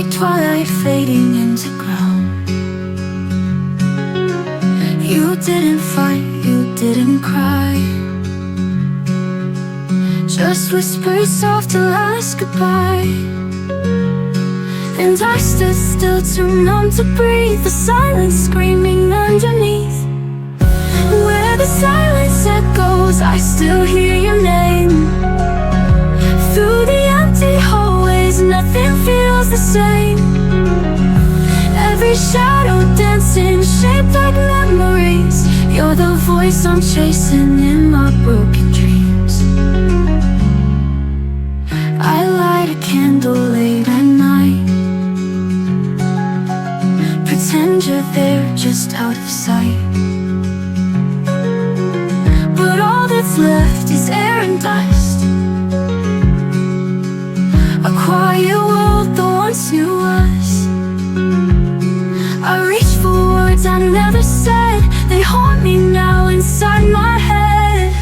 like twilight fading into ground. You didn't fight, you didn't cry, just whispered soft to last goodbye. And I stood still, too numb to breathe, the silence screaming underneath. Where the silence echoes, I still hear your name. Through the empty hallways, nothing feels the same. Every shadow dancing, shaped like memories. You're the voice I'm chasing in my broken dreams. I light a candle late at night, pretend you're there just out of sight. But all that's left is air and dust, a quiet world that once knew us. I reach for words I never said, they haunt me now inside my head.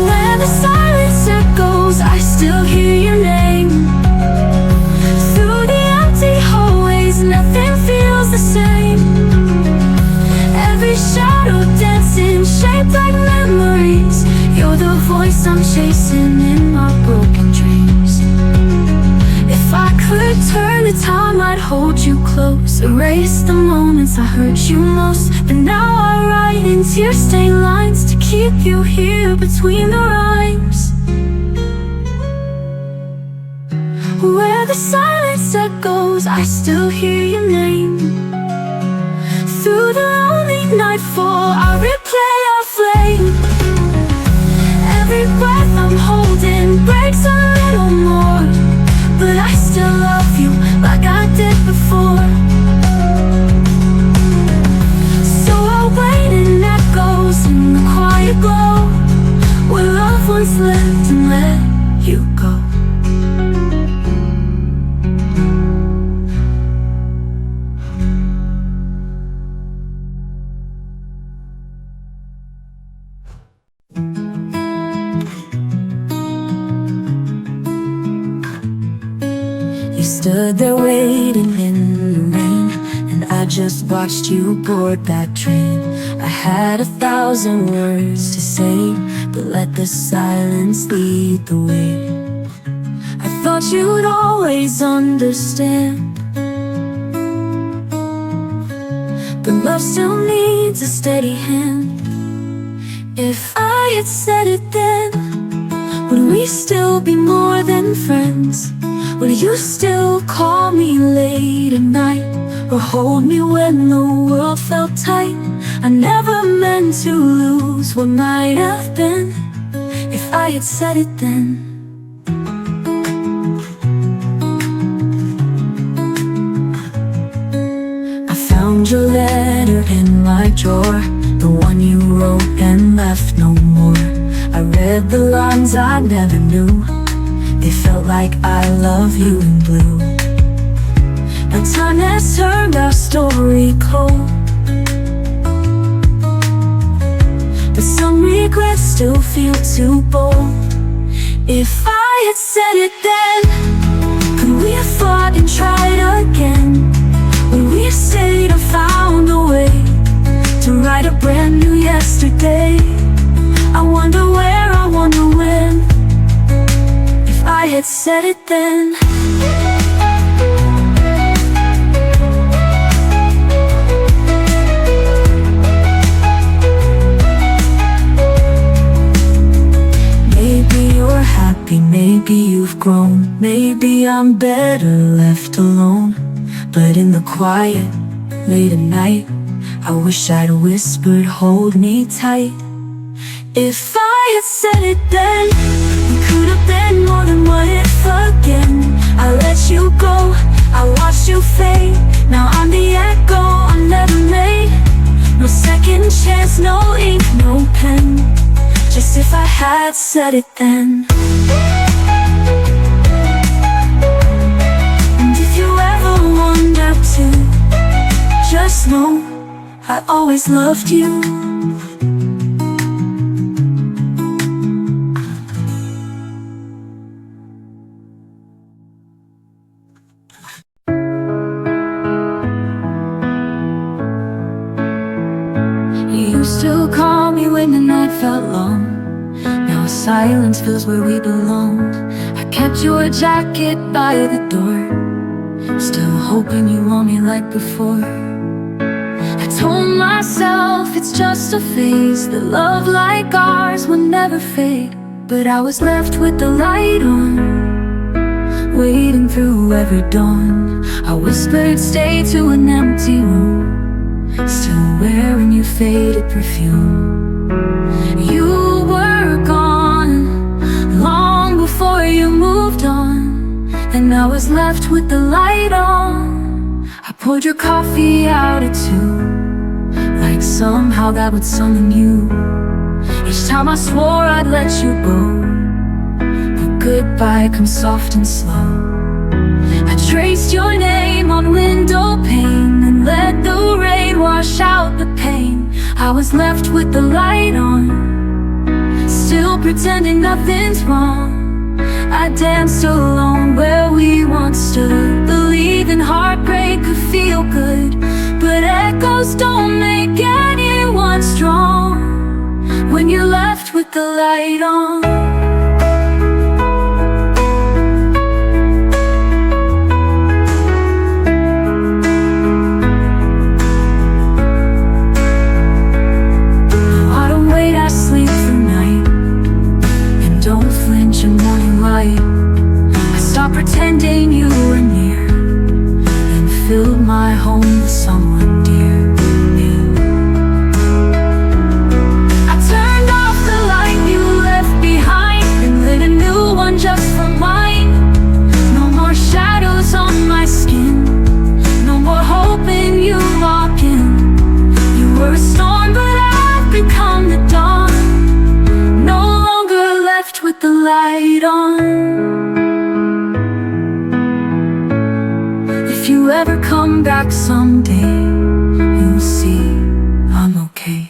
Where the silence echoes, I still hear your name. Through the empty hallways, nothing feels the same. Every shadow dancing, shaped like memories. You're the voice I'm chasing in my broken dreams. If I could turn the time, I'd hold you close, erase the moments I hurt you most. But now I write in tear-stained lines to keep you here between the rhymes. Where the silence echoes, I still hear your name. Through the lonely nightfall, I replay our flame. Every breath I'm holding breaks a little more, but I still love you like I did before. So I'll wait in echoes in the quiet glow, where love once lived and let you go. You stood there waiting in the rain, and I just watched you board that train. I had 1,000 words to say, but let the silence lead the way. I thought you'd always understand, but love still needs a steady hand. If I had said it then, would we still be more than friends? Would you still call me late at night, or hold me when the world felt tight? I never meant to lose what might have been, if I had said it then. I found your letter in my drawer, the one you wrote and left no more. I read the lines I never knew, they felt like I love you in blue. Now time has turned our story cold, but some regrets still feel too bold. If I had said it then, could we have fought and tried again? Would we have stayed and found a way to write a brand new yesterday? I wonder where, I wonder when, if I had said it then. Maybe you're happy, maybe you've grown, maybe I'm better left alone. But in the quiet, late at night, I wish I'd whispered, hold me tight. If I had said it then, we could have been more than what if again. I let you go, I watched you fade. Now I'm the echo I never made. No second chance, no ink, no pen, just if I had said it then. And if you ever wonder to, just know I always loved you. still call me when the night felt long. Now silence feels where we belong. I kept your jacket by the door, still hoping you want me like before. I told myself it's just a phase, that love like ours will never fade. But I was left with the light on, waiting through every dawn. I whispered stay to an empty room, still wearing your faded perfume. You were gone long before you moved on, and I was left with the light on. I poured your coffee out at 2, like somehow that would summon you. Each time I swore I'd let you go, but goodbye comes soft and slow. I traced your name on window pane and let the rain wash out the pain. I was left with the light on, still pretending nothing's wrong. I danced alone where we once stood, believing heartbreak could feel good. But echoes don't make anyone strong when you're left with the light on. I don't wait, I sleep through night, and don't flinch in morning light. I stopped pretending you were near, and filled my home with someone dear. Just for mine. No more shadows on my skin, no more hoping you walk in. You were a storm, but I've become the dawn, no longer left with the light on. If you ever come back someday, you'll see I'm okay.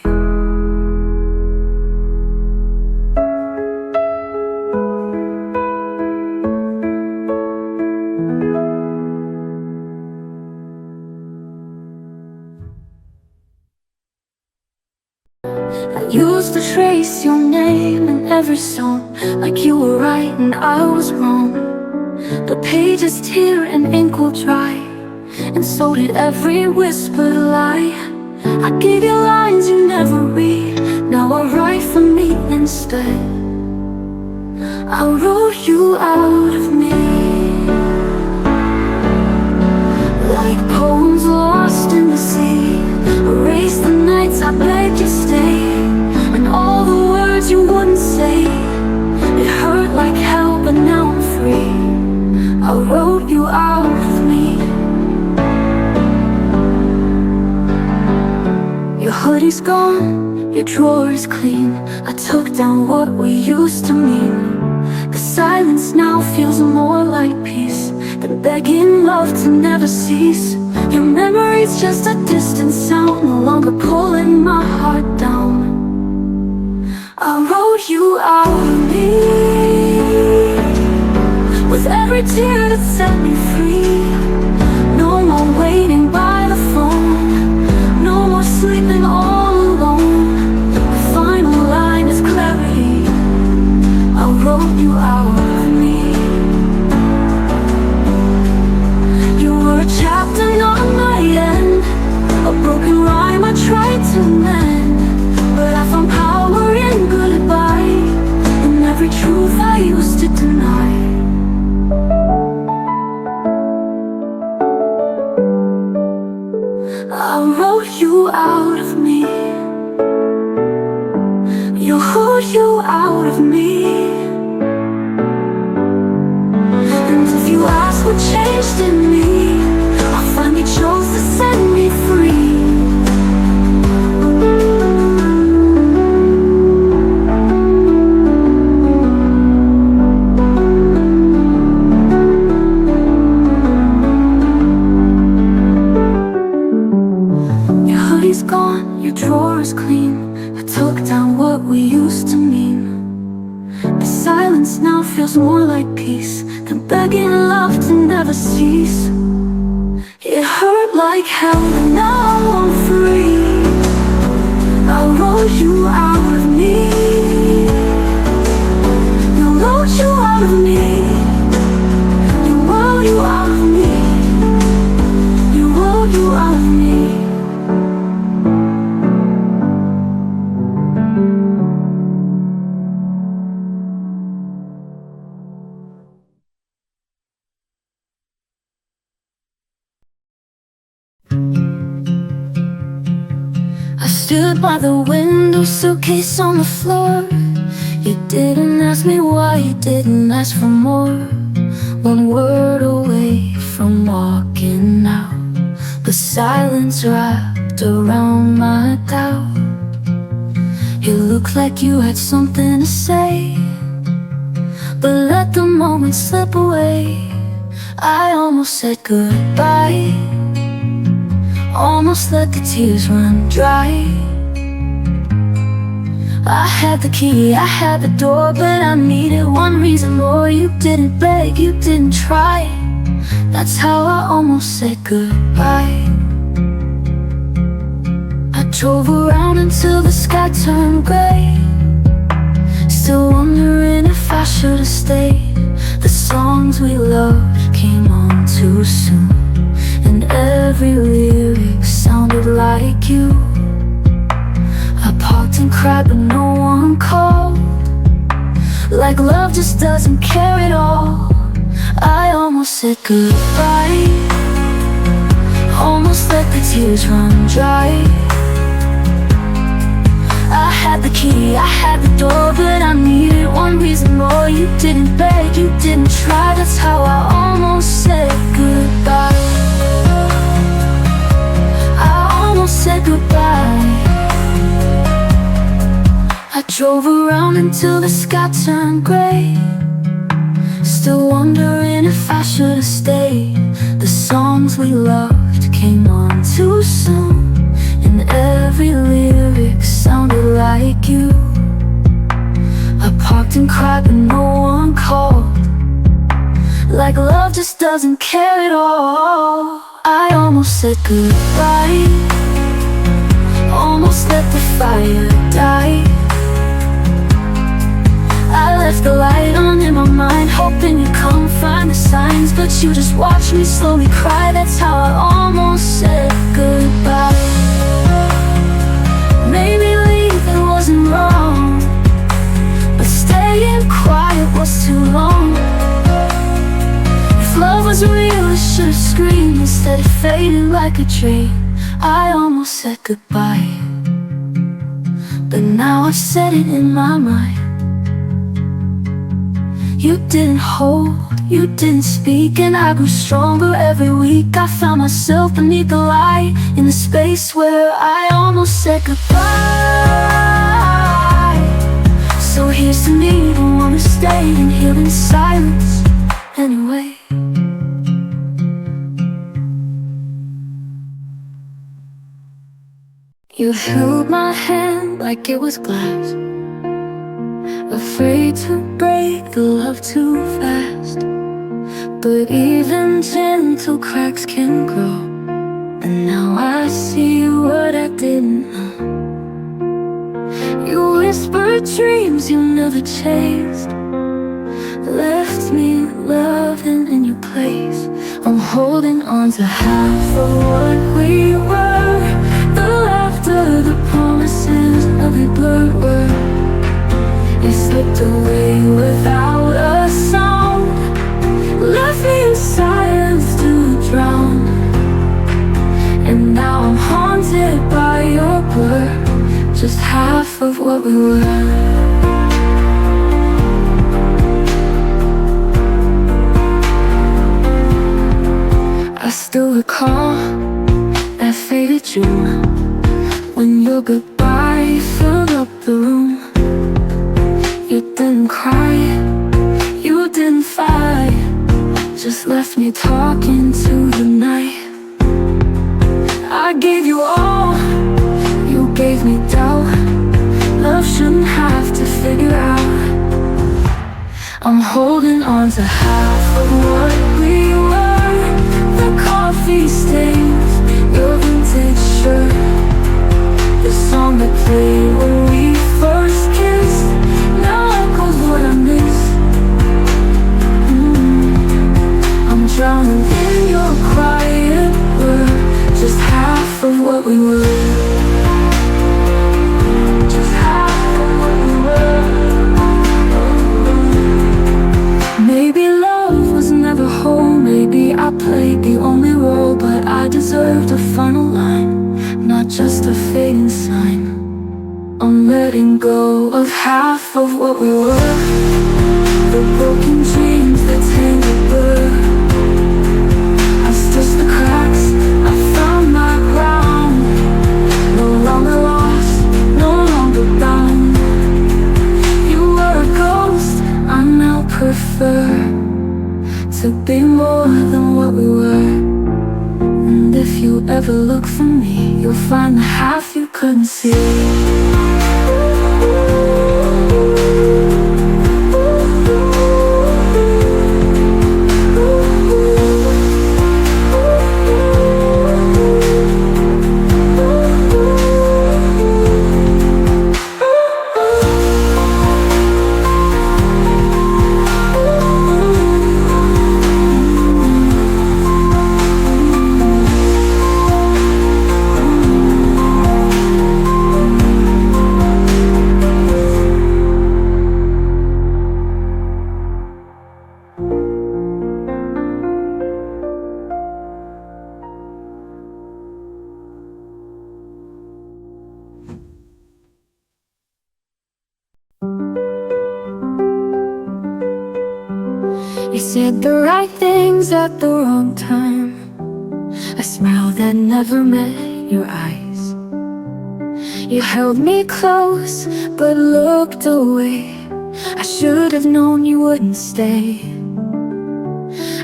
I used to trace your name in every song, like you were right and I was wrong. But pages tear and ink will dry, and so did every whispered lie. I gave you lines you never read, now I write for me instead. I wrote you out of me, like poems lost in the sea. Erase the nights I begged you stay, and all the words you wouldn't say. It hurt like hell, but now I'm free. I wrote you out of me. Your hoodie's gone, your drawer is clean. I took down what we used to mean. The silence now feels more like peace than begging love to never cease. Your memory's just a distant sound, no longer pulling my heart down. I wrote you out of me, with every tear that set me free. No more waiting by the phone, no more sleeping all alone. The final line is clarity. I wrote you out of me. You were a chapter, not my end, a broken rhyme I tried to mend. But I found power in goodbye, in every truth I used to deny. I wrote you out of me. You wrote you out of me. And if you ask what changed in me, I finally chose to set me free. Your hoodie's gone, your drawer is clean. I took down what we used to mean. The silence now feels more like peace than begging love to never cease. It hurt like hell, but now I'm free. I wrote I stood by the window, suitcase on the floor. You didn't ask me why, you didn't ask for more. One word away from walking out, but silence wrapped around my doubt. You looked like you had something to say, but let the moment slip away. I almost said goodbye, almost let the tears run dry. I had the key, I had the door, but I needed one reason more. You didn't beg, you didn't try. That's how I almost said goodbye. I drove around until the sky turned gray, still wondering if I should have stayed. The songs we loved came on too soon, and every lyric sounded like you. I parked and cried but no one called, like love just doesn't care at all. I almost said goodbye, almost let the tears run dry. I had the key, I had the door, but I needed one reason more. You didn't beg, you didn't try. That's how I almost said goodbye. I almost said goodbye. I drove around until the sky turned gray, still wondering if I should have stayed. The songs we loved came on too soon, and every lyric sounded like you. I parked and cried but no one called, like love just doesn't care at all. I almost said goodbye, almost let the fire die. I left the light on in my mind, hoping you'd come find the signs, but you just watched me slowly cry. That's how I almost said goodbye. Maybe leaving wasn't wrong, but staying quiet was too long. If love was real, it should've screamed. Instead it faded like a dream. I almost said goodbye, but now I've said it in my mind. You didn't hold, you didn't speak, and I grew stronger every week. I found myself beneath the light, in the space where I almost said goodbye. So here's to me, the one who stayed and healed in silence anyway. You held my hand like it was glass, afraid to break the love too fast. But even gentle cracks can grow, and now I see what I didn't know. You whispered dreams you never chased, left me loving in your place. I'm holding on to half of what we were, the laughter, the promises of a blurred word. It slipped away without a sound, left me in silence to drown. And now I'm haunted by your blur, just half of what we were. I still recall that faded June, when your goodbye filled up the room. You didn't cry, you didn't fight, just left me talking to the night. I gave you all, you gave me doubt. Love shouldn't have to figure out. I'm holding on to half of what we were, the coffee stains, your vintage shirt, the song that played when we first kissed. Now echoes what I miss. I'm drowning in your quiet word, just half of what we were. Just half of what we were. Maybe love sign. I'm letting go of half of what we were, the broken dreams that tangle blur. I've stitched the cracks, I found my ground. No longer lost, no longer bound. You were a ghost, I now prefer to be more than what we were. And if you ever look for me, you'll find the half you couldn't see. You said the right things at the wrong time, a smile that never met your eyes. You held me close but looked away. I should have known you wouldn't stay.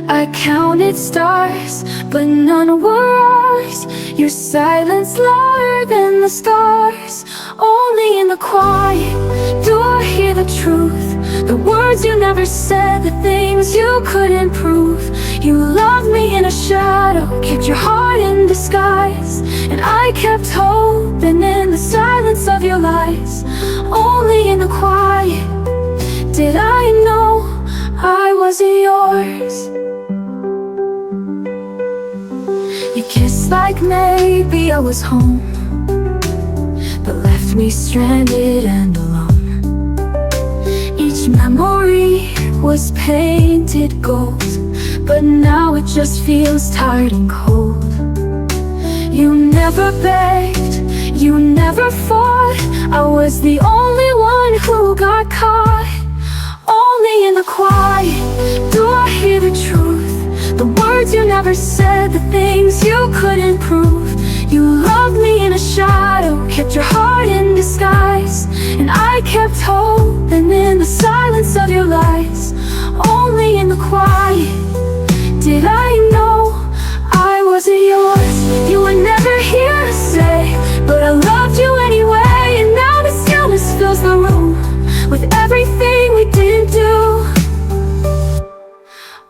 I counted stars but none were ours. Your silence louder than the stars. Only in the quiet do I hear the truth, the words you never said, the things you couldn't prove. You loved me in a shadow, kept your heart in disguise, and I kept hoping in the silence of your lies. Only in the quiet did I know I wasn't yours. You kissed like maybe I was home, but left me stranded and alone. Each memory was painted gold, but now it just feels tired and cold. You never begged, you never fought. I was the only one who got caught. Only in the quiet do I hear the truth, the words you never said, the things you couldn't prove. You loved me in a shadow, kept your heart in disguise, and I kept hoping in the silence of your lies. Only in the quiet did I know I wasn't yours. You were never here to say, but I loved you anyway. And now the stillness fills the room with everything we didn't do.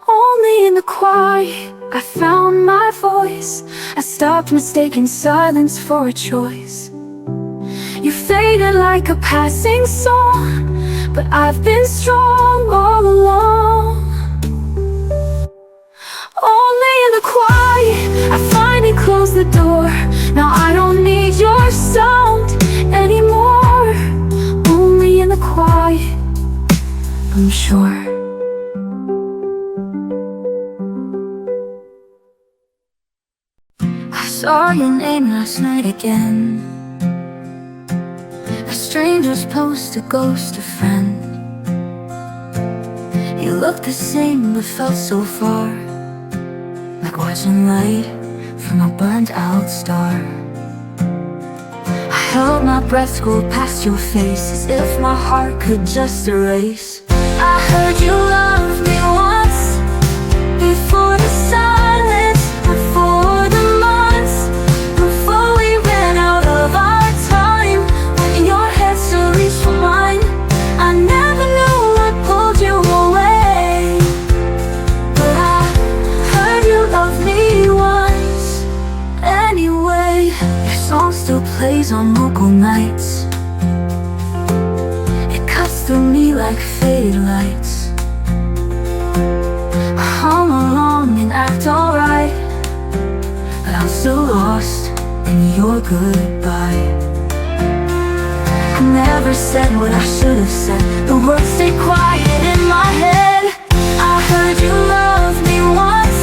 Only in the quiet I found my voice. I stopped mistaking silence for a choice. You faded like a passing song, but I've been strong all along. Only in the quiet I finally closed the door. Now I don't need your sound anymore. Only in the quiet I'm sure. I saw your name last night again. A stranger's post, a ghost, a friend. You looked the same but felt so far, like watching light from a burnt out star. I held my breath, scrolled past your face, as if my heart could just erase. I heard you loved me once, before the silence, before the months, before we ran out of our time. When your head still reached for mine, I never knew what pulled you away. But I heard you loved me once anyway. Your song still plays on local nights. It cuts through me like faded lights. I hum along and act alright, but I'm still lost in your goodbye. I never said what I should have said. The words stay quiet in my head. I heard you loved me once,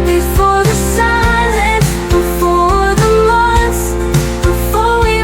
before the silence, before the months, before we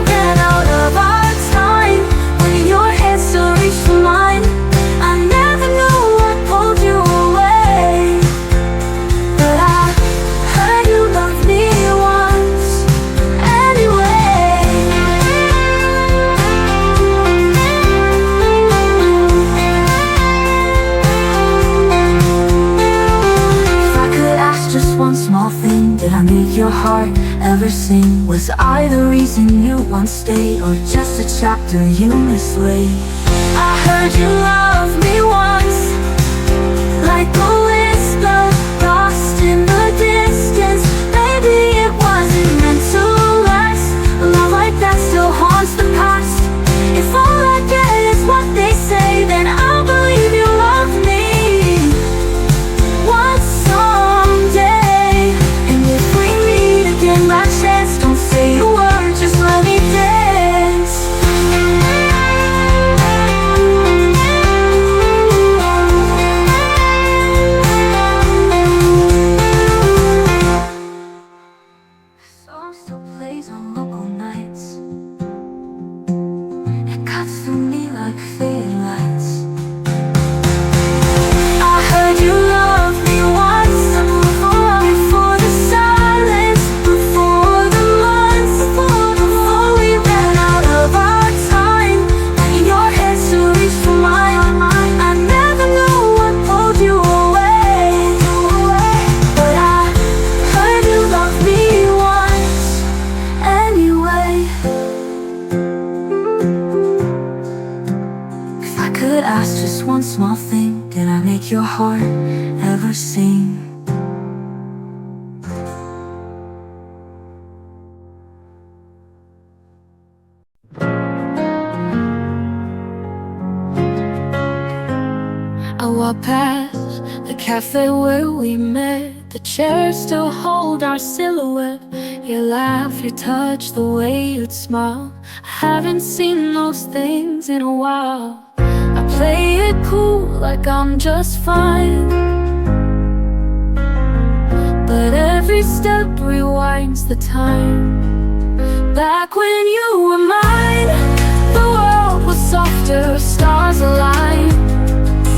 in your one state, or just a chapter you mislaid. I heard you love me once, like a whisper lost in the distance. Maybe it wasn't meant to last. A love like that still haunts the past. If all I get is what they say, then I'll believe you love me once someday. And if we meet again by chance, don't say a word, just let me dance. Song still plays on local nights. It cuts through me like faded lights. I heard you love me once, before the silence, before the months, before we ran out of our time. In your head still reached for mine. I never knew what pulled you away, but I heard you love me once anyway. If I could ask just one small thing, did I make your heart ever sing? I walk past the cafe where we met. The chairs still hold our silhouette. Your laugh, your touch, the way you'd smile. I haven't seen those things in a while. I play it cool like I'm just fine, but every step rewinds the time. Back when you were mine, the world was softer, stars aligned.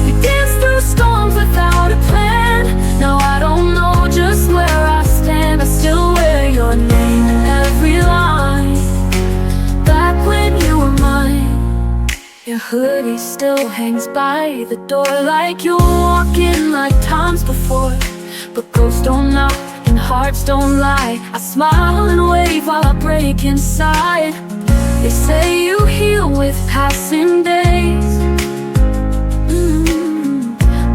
We danced through storms without a plan. Now I don't know just where I stand. I still wear your name in every line. Back when you were mine, your hoodie still hangs by the door, like you walk in like times before. But ghosts don't knock and hearts don't lie. I smile and wave while I break inside. They say you heal with passing days,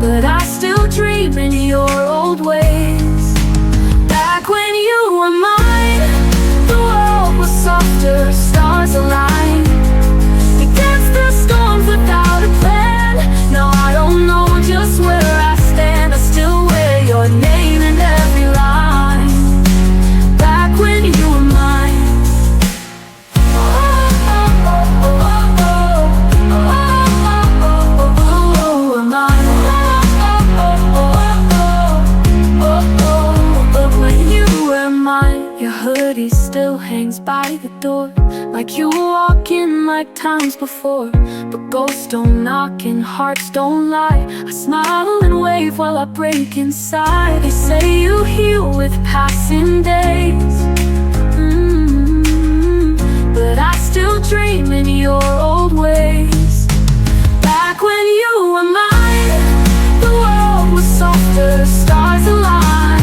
but I still dream in your old ways. Back when you were mine, the world was softer, stars aligned. We danced through storms without a plan. Now I don't know just where I stand. I still wear your name in every line. Back when you were mine. Hoodie still hangs by the door, like you walk in like times before. But ghosts don't knock and hearts don't lie. I smile and wave while I break inside. They say you heal with passing days, but I still dream in your old ways. Back when you were mine, the world was softer, stars aligned.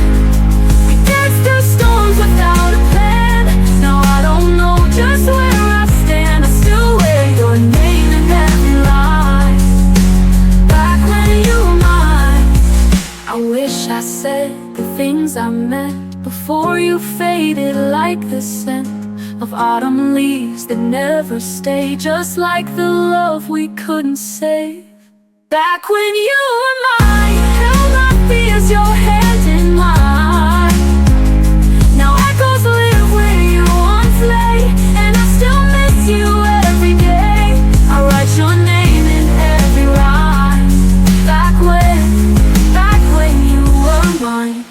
We danced through storms without a plan. Now I don't know just where I stand. I still wear your name in every line. Back when you were mine. I wish I said the things I meant before you faded, like the scent of autumn leaves that never stay, just like the love we couldn't save. Back when you were mine, held my fears, your hand in mine. Now echoes live where you once lay, and I still miss you every day. I write your name in every rhyme. Back when you were mine.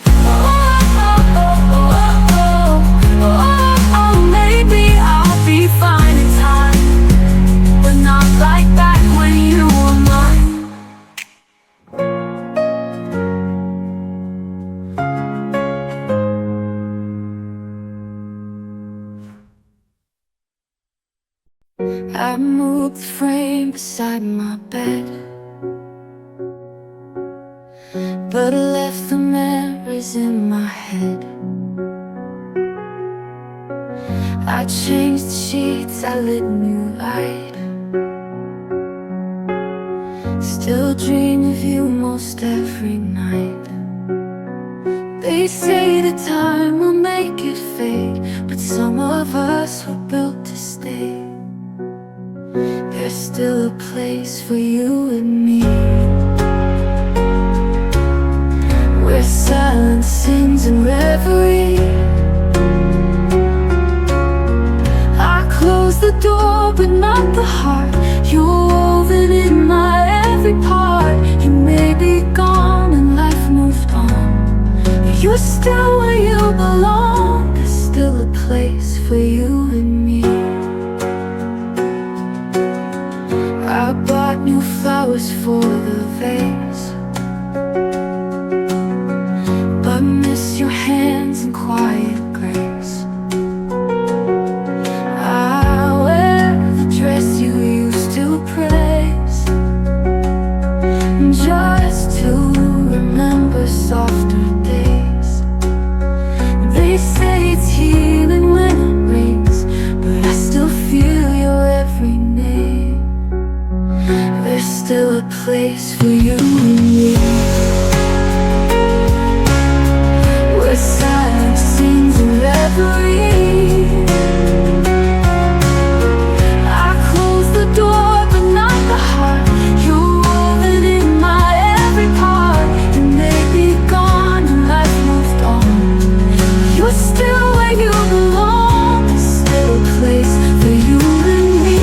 Maybe I'll be fine in time, but not like back when you were mine. I moved the frame beside my bed, but I left the memories in my head. I changed the sheets, I lit new light. Still dream of you most every night. They say that time will make it fade, but some of us were built to stay. There's still a place for you and me, where silence sings in reverie. I close the door but not the heart. You're woven in my every part. You may be gone and life moved on, but you're still where you belong. There's still a place for you and me. I bought new flowers for the vase, but miss your hands in quiet grace. I wear the dress you used to praise, just to remember softer days. They say it's healing when it rains, but I still feel your every name. There's still a place for you and me, where silence sings in reverie. I close the door but not the heart. You're woven in my every part. You may be gone and life moved on, you're still where you belong. There's still a place for you and me.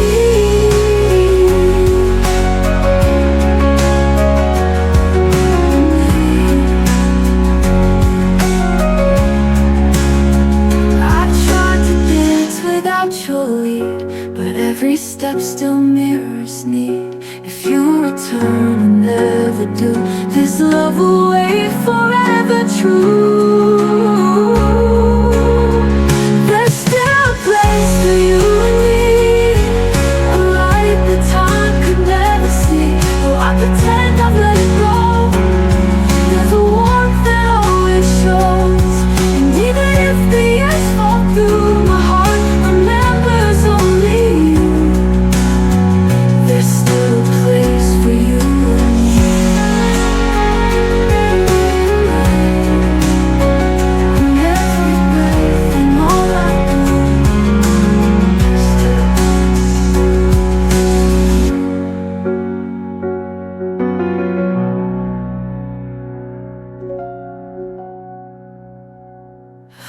Your lead, but every step still mirrors need. If you return and never do, this love will wait forever true. There's still a place for you and me, a light that time could never see. Oh, I pretend I've let it go. There's a warmth that always shows, and even if the years fall through, my heart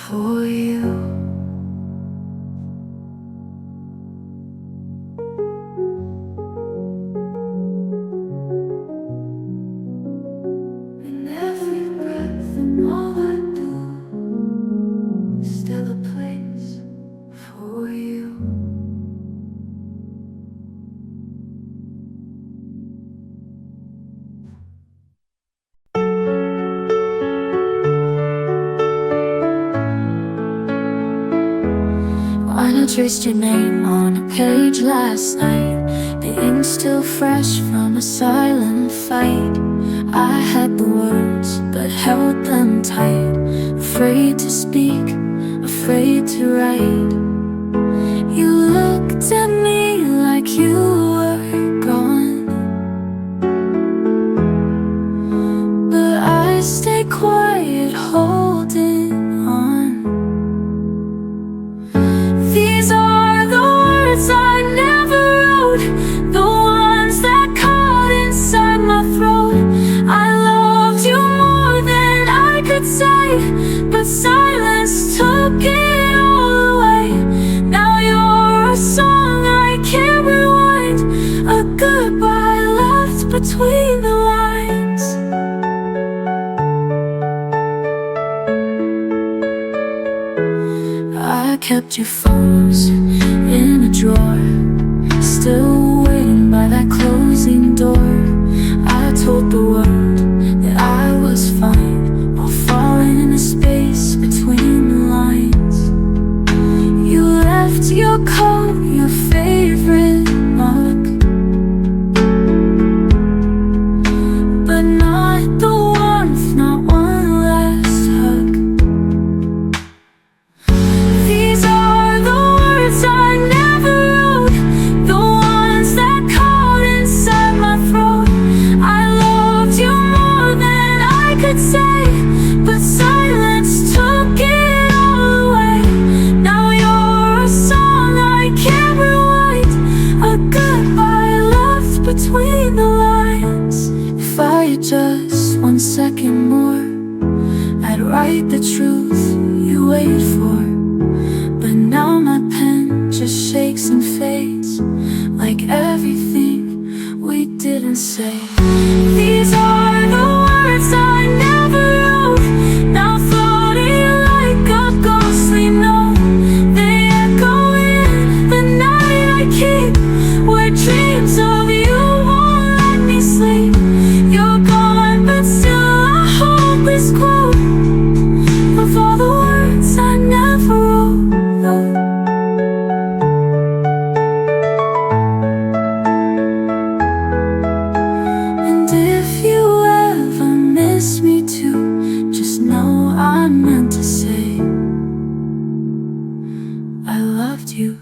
for you. In every breath and all I do, still a place for you. When I traced your name on a page last night, the ink still fresh from a silent fight. I had the words but held them tight, afraid to speak, afraid to write. You looked at me like you were gone, but I stayed quiet, holding on. These are the words I never wrote, the ones that caught inside my throat. I loved you more than I could say, but silence took it all away. Now you're a song I can't rewind, a goodbye left between the lines. I kept your photos in a drawer, still waiting by that closing door. I told the world that I was fine, while falling into space between the lines. You left your coat, your favorite mug, but not the warmth, not one last hug. These are the just 1 second more, I'd write the truth you wait for. But now my pen just shakes and fades, like everything we didn't say. These are the words I never wrote, now floating like a ghostly note. They echo in the night I keep, where dreams of you won't let me sleep. You're gone, but still I hold this quote of all the words I never wrote. And if you ever miss me too, just know I meant to say I loved you.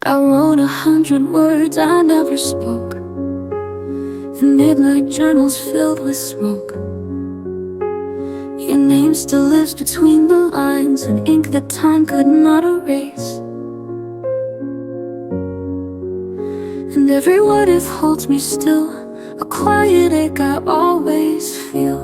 I wrote 100 words I never spoke, the midnight journals filled with smoke. Your name still lives between the lines, an ink that time could not erase. And every what if holds me still, a quiet ache I always feel.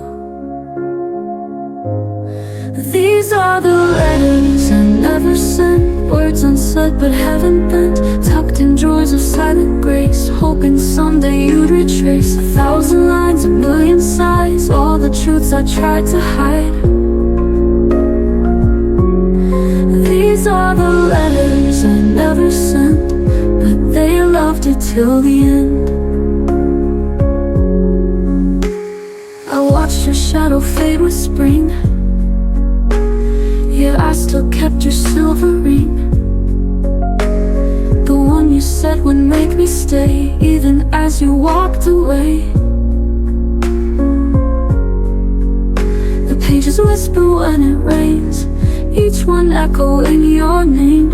These are the letters I never sent, words unsaid but haven't bent, tucked in drawers of silent grace, hoping someday you'd retrace 1,000 lines, 1,000,000 sighs, all the truths I tried to hide. These are the letters I never sent, but they loved you till the end. I watched your shadow fade with spring, yeah, I still kept your silver ring, the one you said would make me stay, even as you walked away. The pages whisper when it rains, each one echoing your name.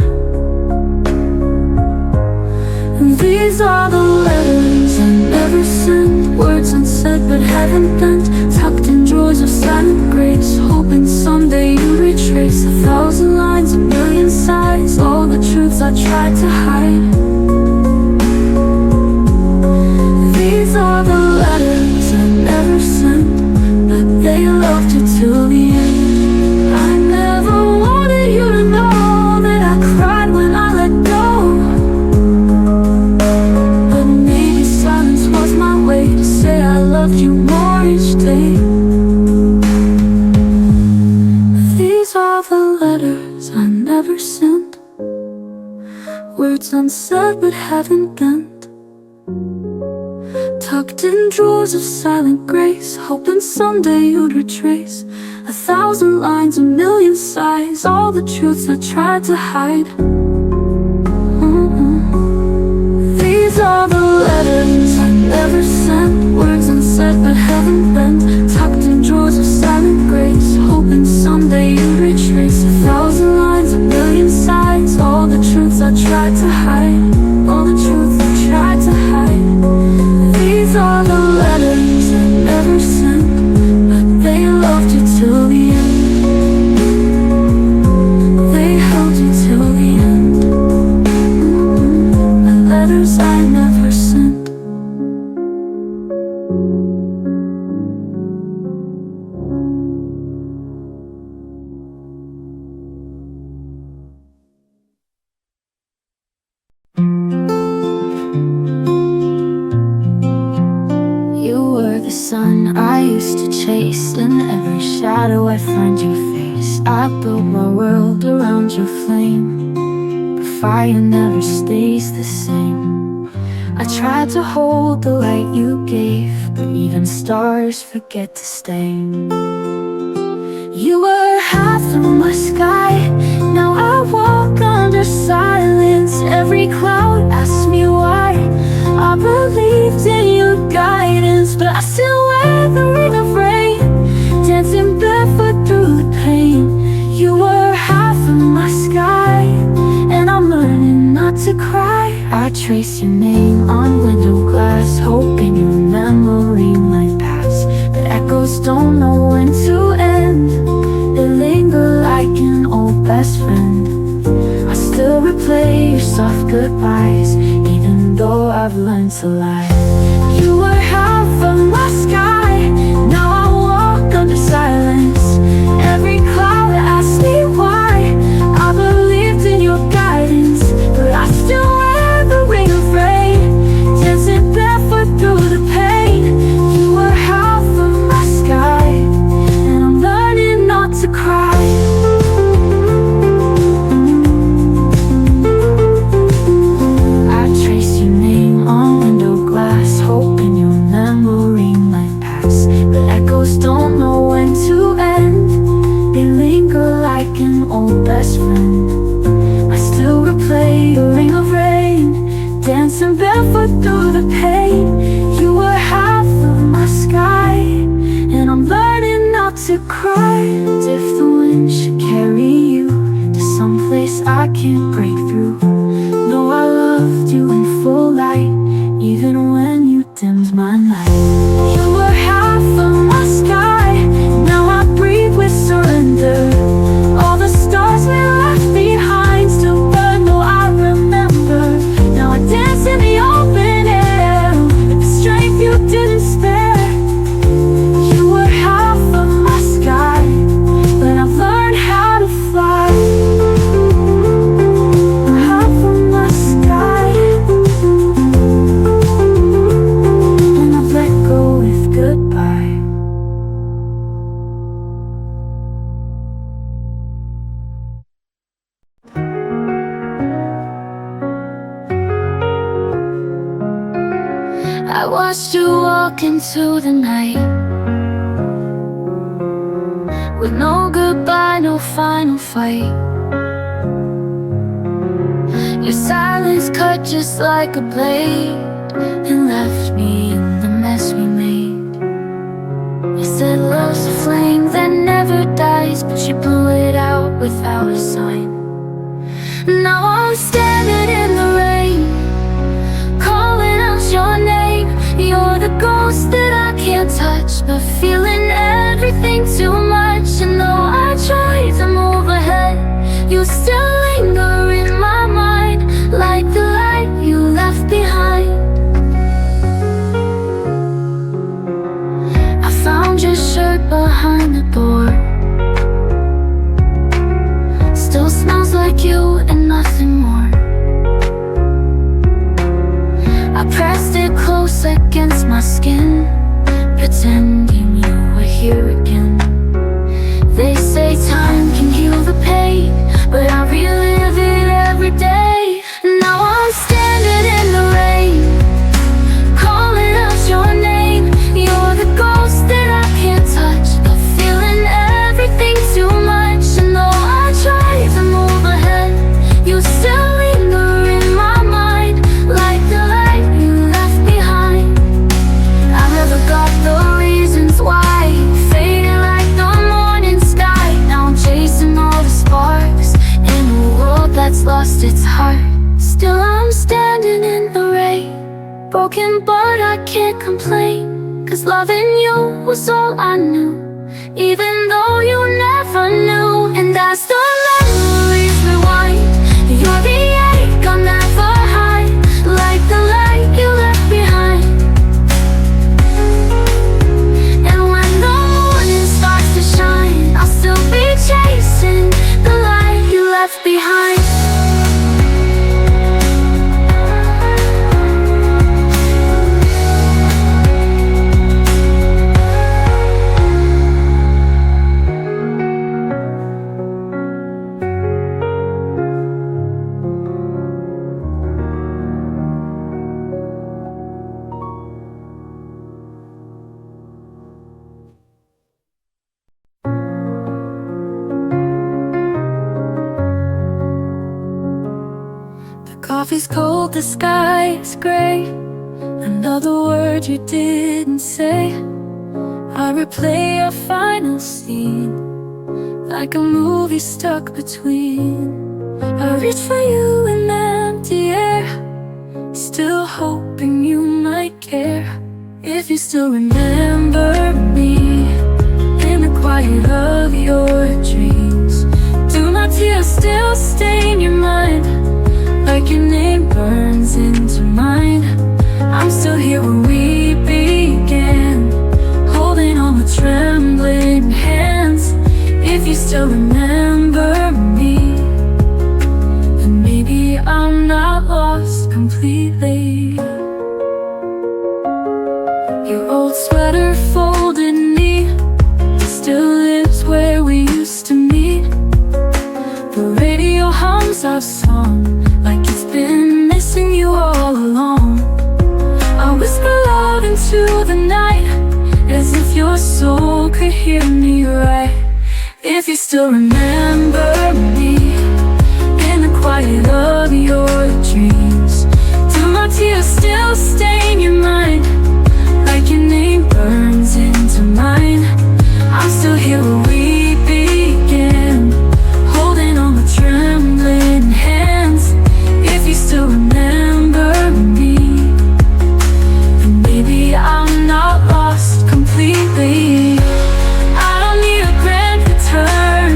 And these are the letters I never sent, words unsaid but haven't bent, tucked in drawers of silent grace, hoping someday you'd retrace 1,000 lines, 1,000,000 sighs, all the truths I tried to hide. These are the letters I never sent, but they loved you till the end. I never wanted you to know that I cried when I let go, but maybe silence was my way to say I loved you more each day. These are the letters I never sent, words unsaid but haven't bent, tucked in drawers of silent grace, hoping someday you'd retrace 1,000 lines, 1,000,000 sighs, all the truths I tried to hide. These are the letters I never sent, words unsaid but haven't bent, tucked in drawers of silent grace, hoping someday you'd retrace 1,000 lines, 1,000,000 sighs, all the truths I tried to hide, all the truths I tried to hide. These are the letters I never sent, but they loved you till the end. They held you till the end. The letters I never sent. Sun I used to chase, in every shadow I find your face. I built my world around your flame, but fire never stays the same. I tried to hold the light you gave, but even stars forget to stay. You were half of my sky, now I walk under silence. Every cloud asks me why. I believed in your guidance, but I still wear the ring of rain, dancing barefoot through the pain. You were half of my sky, and I'm learning not to cry. I trace your name on window glass, hoping your memory might pass, echoes don't know when to end. They linger like an old best friend. I still replay your soft goodbyes, even though I've learned to lie. You were half of my sky, now I walk under silence. Every cloud asks me why. I believed in your guidance, but I still wear the ring of rain, dancing barefoot through the pain. You were half of my sky, and I'm learning not to cry. I trace your name on window glass, hoping your memory might pass, but echoes don't know when to end. They linger like an old best friend. I still replay the ring of rain, dancing barefoot through the pain. You were half of my sky, and I'm learning not to cry. And if the wind should carry you to someplace I can't break through, know I loved you in full light, even when you dimmed my light. You were half of my sky, now I breathe with surrender. All the stars we left behind still burn, though I remember. Now I dance in the open air with the strength you didn't spare. You were half of my sky, but I've learned how to fly. Half of my sky, and I've let go with goodbye. I watched you walk into the night, with no goodbye, no final fight. Your silence cut just like a blade, and left me in the mess we made. You said love's a flame that never dies, but you blew it out without a sign. Now I'm standing in the rain, calling out your name. You're the ghost that I can't touch, but feeling everything too much. And though I try to move ahead, you still linger in my mind, like the light you left behind. I found your shirt behind the door, still smells like you and nothing more. I pressed it close against my skin, pretending you were here again. They say time can heal the pain, but I relive it every day. Now I'm standing in the rain, calling out your name. You're the ghost that I can't touch, but feeling everything too much. And though I try to move ahead, you still linger in my mind, like the light you left behind. I never got the reasons why, faded like the morning sky. Now I'm chasing all the sparks in a world that's lost its heart. Still I'm standing in the rain, broken but I can't complain, 'cause loving you was all I knew, even though you never knew. And as the memories rewind, you're the ache I'll never hide, like the light you left behind. And when the morning starts to shine, I'll still be chasing the light you left behind. Coffee's cold, the sky is gray. Another word you didn't say. I replay our final scene, like a movie stuck between. I reach for you in empty air, still hoping you might care. If you still remember me, quiet of your dreams. Do my tears still stain your mind, like your name burns into mine? I'm still here where we began, holding on with trembling hands. If you still remember me, then maybe I'm not lost completely. Your old sweater folded neat still lives where we used to meet. The radio hums our song like it's been missing you all along. I whisper love into the night, as if your soul could hear me right. If you still remember me, in the quiet of your dreams, do my tears still stain your mind, like your name burns into mine? I'm still here where we began, holding on with trembling hands. If you still remember me, then maybe I'm not lost completely. I don't need a grand return,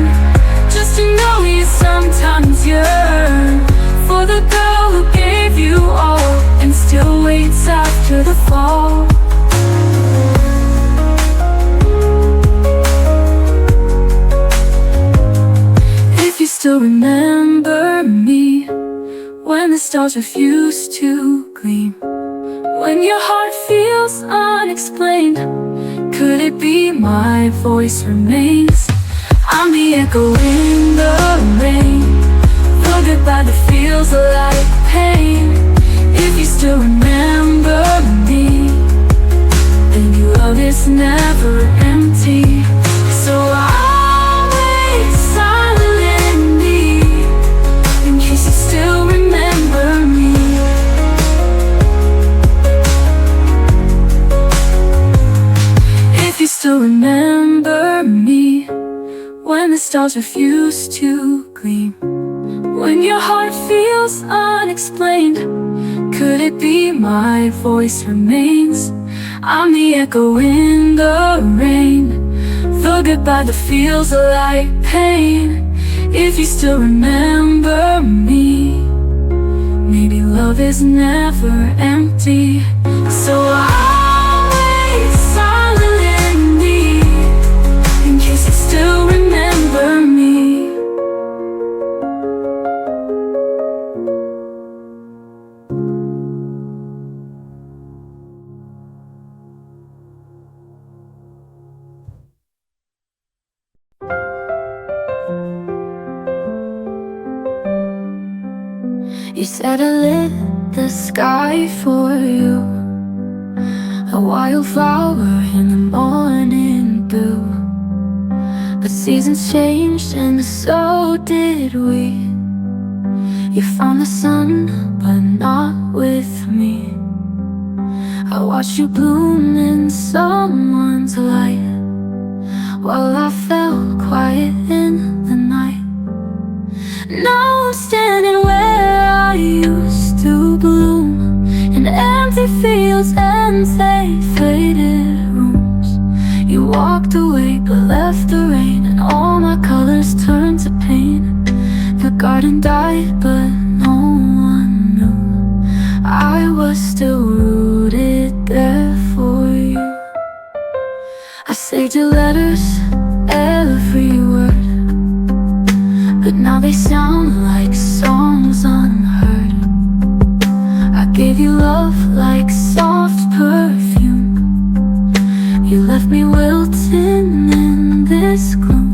just to know you sometimes yearn for the girl who gave you all and still waits after the fall. If you still remember me, when the stars refuse to gleam, when your heart feels unexplained, could it be my voice remains? I'm the echo in the rain, the goodbye that feels like pain. If you still remember me, then your love is never empty. So I'll wait silently, in case you still remember me. If you still remember me, when the stars refuse to gleam, when your heart feels unexplained, could it be my voice remains? I'm the echo in the rain, the goodbye that feels like pain. If you still remember me, maybe love is never empty. So I'll wait silently, in case you still remember me. You said I lit the sky for you, a wildflower in the morning dew. But seasons changed and so did we. You found the sun, but not with me. I watched you bloom in someone's light, while I fell quiet in the night. Now I'm standing where I used to bloom, in empty fields and faded rooms. You walked away but left the rain, and all my colors turned to pain. The garden died but no one knew I was still rooted there for you. I saved your letters, every word, but now they sound like songs unheard. I gave you love like soft perfume. You left me wilting in this gloom.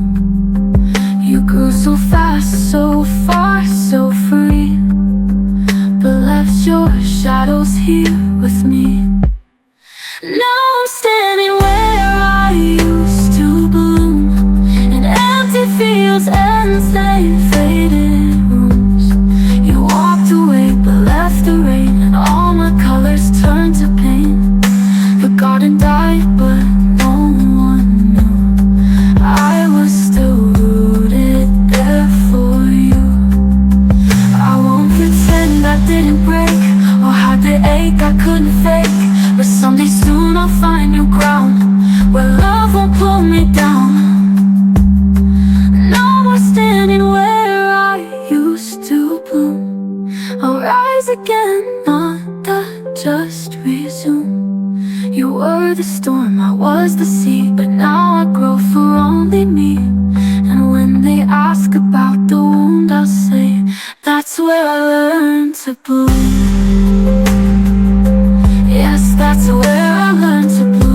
You grew so fast, so far, so free, but left your shadows here with me. Now I'm standing where I used to bloom, in empty fields and faded rooms. You walked away but left the rain, and all my colors turned to pain. The garden died but no one knew I was still rooted there for you. I won't pretend I didn't break, or hide the ache I couldn't fake. just resume. You were the storm, I was the sea, but now I grow for only me. And when they ask about the wound, I'll say that's where I learned to bloom. Yes, that's where I learned to bloom.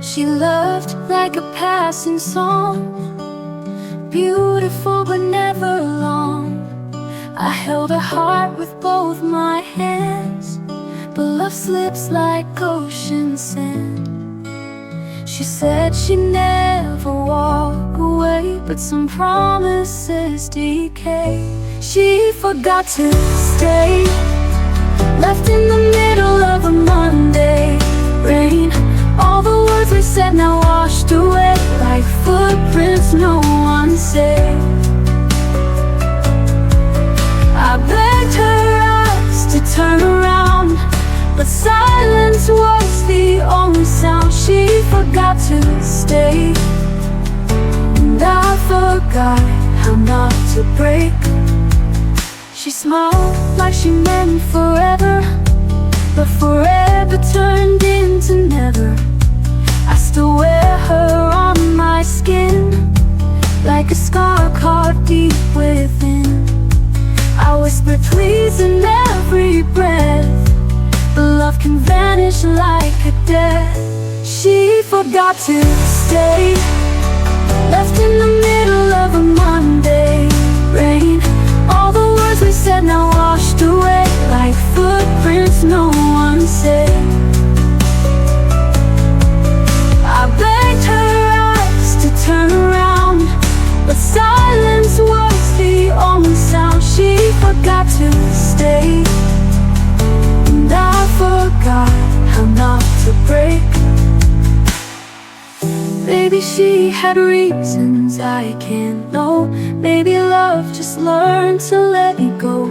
She loved like a passing song, beautiful but never long. I held her heart with both my hands, but love slips like ocean sand. She said she'd never walk away, but some promises decay. She forgot to stay, left in the middle of a Monday rain. All the words we said now washed away like footprints no one saved. I begged her eyes to turn around, but silence was the only sound. She forgot to stay, and I forgot how not to break. She smiled like she meant forever, but forever turned into never. I still wear her on my skin, like a scar carved deep within. I whisper please in every breath, but love can vanish like a death. She forgot to stay, left in the middle of a Monday rain. All the words we said now washed away like footprints no one saved. I begged her eyes to turn around, but silence was the only sound. She forgot to stay, and I forgot how not to break. Maybe she had reasons I can't know. Maybe love just learned to let me go.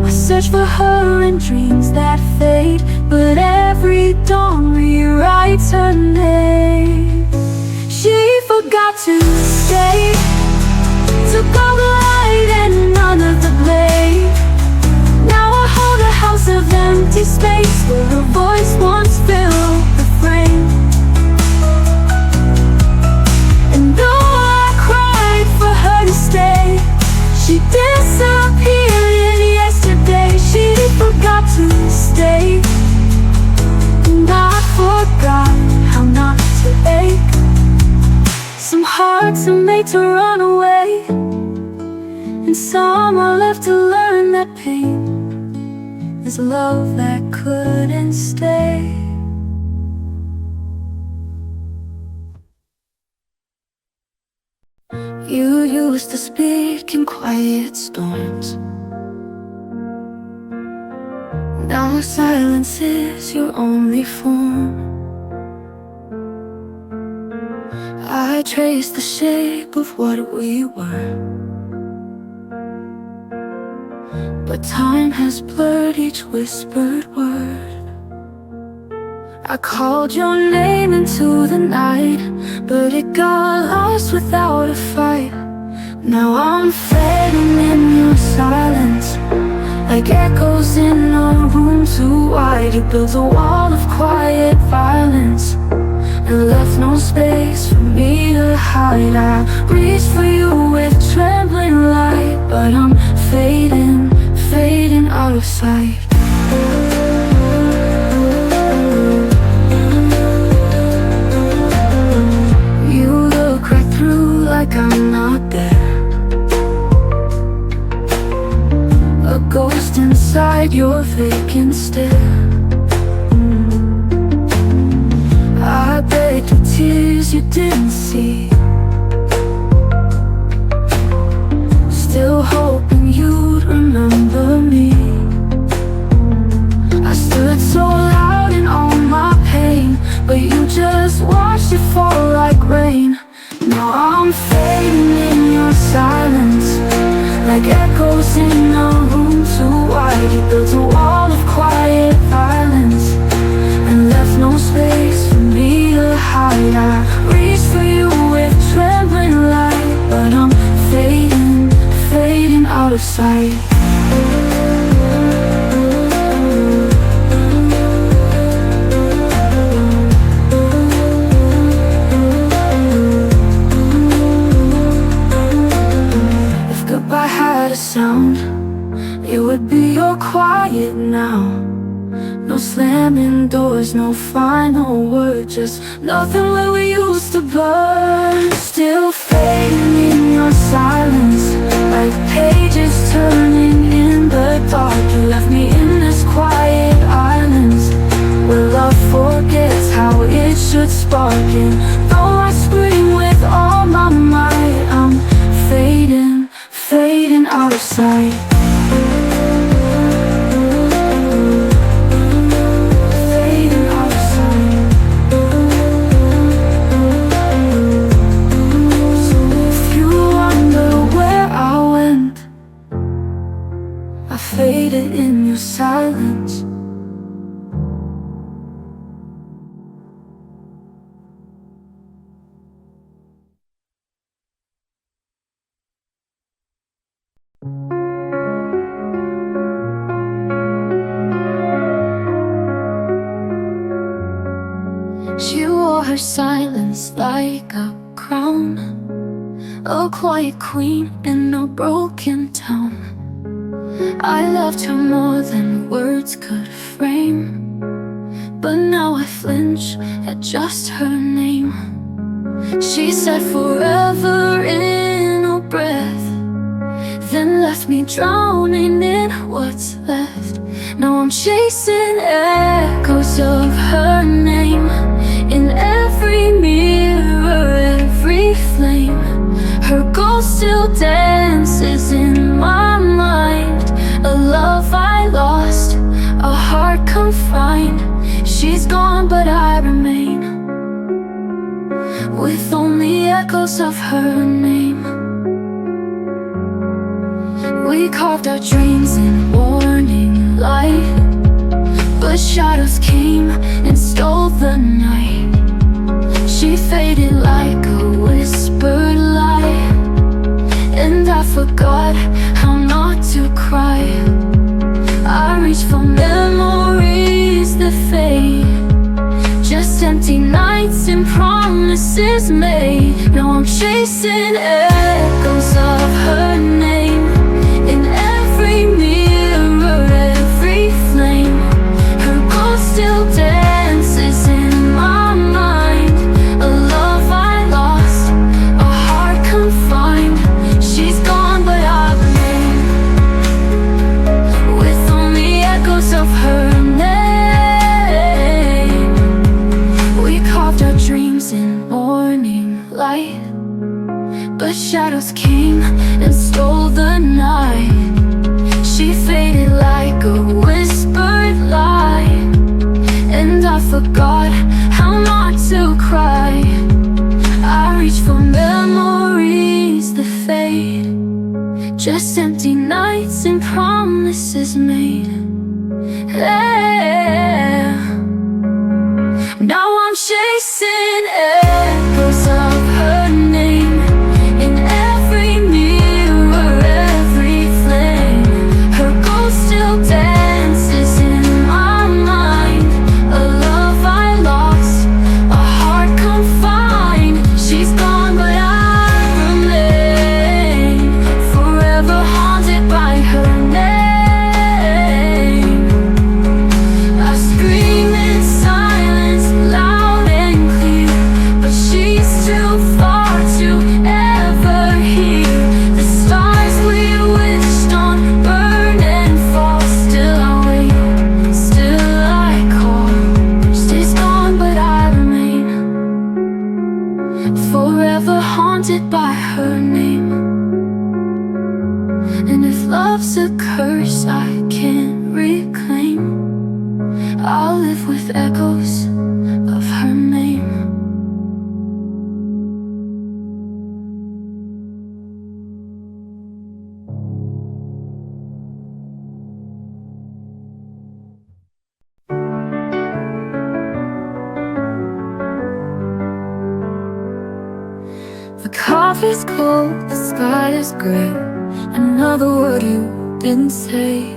I search for her in dreams that fade, but every dawn rewrites her name. She forgot to stay, took all the light and none of the blame. Now I hold a house of empty space where her voice once filled the frame. And though I cried for her to stay, she disappeared in yesterday. She forgot to stay, and I forgot how not to ache. Some hearts are made to run away, and some are left to learn that pain is love that couldn't stay. You used to speak in quiet storms. Now silence is your only form. I trace the shape of what we were, but time has blurred each whispered word. I called your name into the night, but it got lost without a fight. Now I'm fading in your silence, like echoes in a room too wide. You built a wall of quiet violence and left no space for me to hide. I reached for you with trembling light, but I'm fading, fading out of sight. You look right through like I'm not there, a ghost inside your vacant stare. I begged with tears you didn't see, still hoping you'd remember me. I stood so loud in all my pain, but you just watched it fall like rain. fading in your silence. Like echoes in a room too wide, you built a wall of quiet violence and left no space for me to hide. I reach for you with trembling light, but I'm fading, fading out of sight. Goodbye had a sound, it would be your quiet now. No slamming doors, no final word, just nothing where we used to burn. Still fading in your silence, like pages turning in the dark. You left me in this quiet island where love forgets how it should spark. And though I scream with all my might, I'm fading, fading out of sight. Fading out of sight. So if you wonder where I went, I faded in your silence. She wore her silence like a crown, a quiet queen in a broken town. I loved her more than words could frame, but now I flinch at just her name. She said forever in a breath, then left me drowning in what's left. Now I'm chasing echoes of her name in every mirror, every flame. Her ghost still dances in my mind. A love I lost, a heart confined. She's gone but I remain, with only echoes of her name. We carved our dreams in morning light, but shadows came and stole the night. She faded like a whispered lie, and I forgot how not to cry. I reach for memories that fade, just empty nights and promises made. Now I'm chasing echoes of her name in every mirror, every flame. Her ghost still dances in my mind. A love I lost, a heart confined. She's gone but I remain, with only echoes of her name. We carved our dreams in morning light, but shadows came and stole the night. She faded like a whispered lie, and I forgot how not to cry. I reach for memories that fade, just empty nights and promises made. Yeah. Now I'm chasing echoes of her name in every mirror, every flame. Her ghost still dances in my mind. A love I lost, a heart confined. She's gone but I remain, forever haunted by her name. I scream in silence, loud and clear, but she's too far to ever hear. The stars we wished on burn and fall. Still I wait, still I call. She's gone but I remain, forever haunted by her name. And if love's a curse I can't reclaim, I'll live with echoes of her name. The coffee's cold, the sky is gray. Another word you didn't say.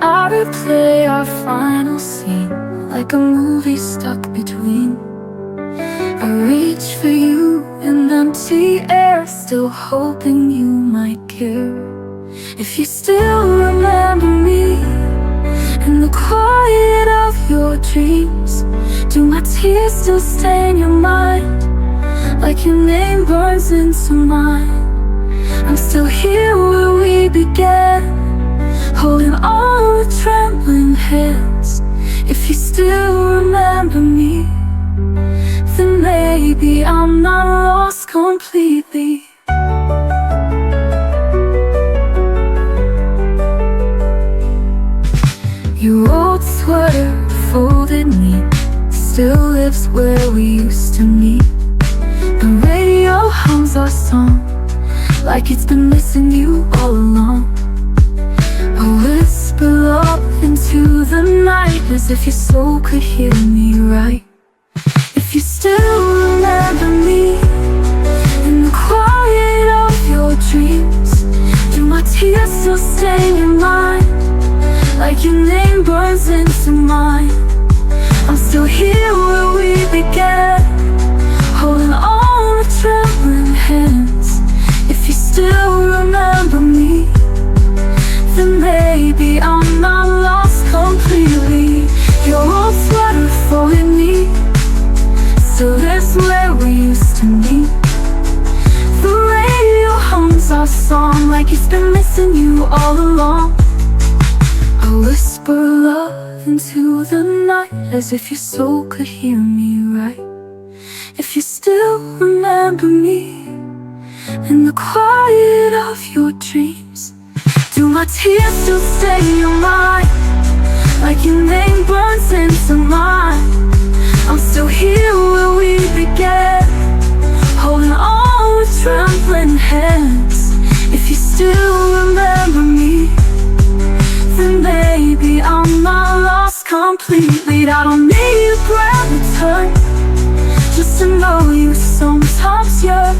I replay our final scene like a movie stuck between. I reach for you in empty air, still hoping you might care. If you still remember me in the quiet of your dreams, do my tears still stain your mind like your name burns into mine? I'm still here where we began, holding on with trembling hands. If you still remember me, then maybe I'm not lost completely. Your old sweater, folded neat, still lives where we used to meet. The radio hums our song like it's been missing you all along. A whisper up into the night, as if your soul could hear me right. If you still remember me in the quiet of your dreams, do my tears still stain your mind like your name burns into mine? I'm still here where we began, holding on with trembling hands. If you still remember me, then maybe I'm not lost completely. Your old sweater folded neat, still lives where we used to meet. The radio hums our song like it's been missing you all along. I whisper love into the night, as if your soul could hear me right. If you still remember me in the quiet of your dreams, do my tears still stain your mind like your name burns into mine? I'm still here where we began, holding on with trembling hands. If you still remember me, then maybe I'm not lost completely. I don't need a grand return, just to know you sometimes yearn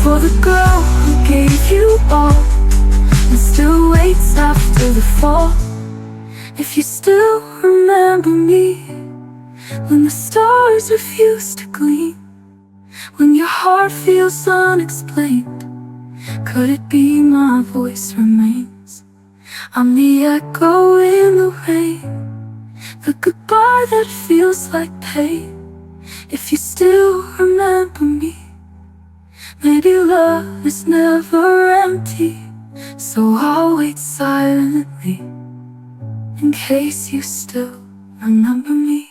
for the girl who gave you all and still waits after the fall. If you still remember me when the stars refuse to gleam, when your heart feels unexplained, could it be my voice remains? I'm the echo in the rain, the goodbye that feels like pain. If you still remember me, maybe love is never empty, so I'll wait silently in case you still remember me.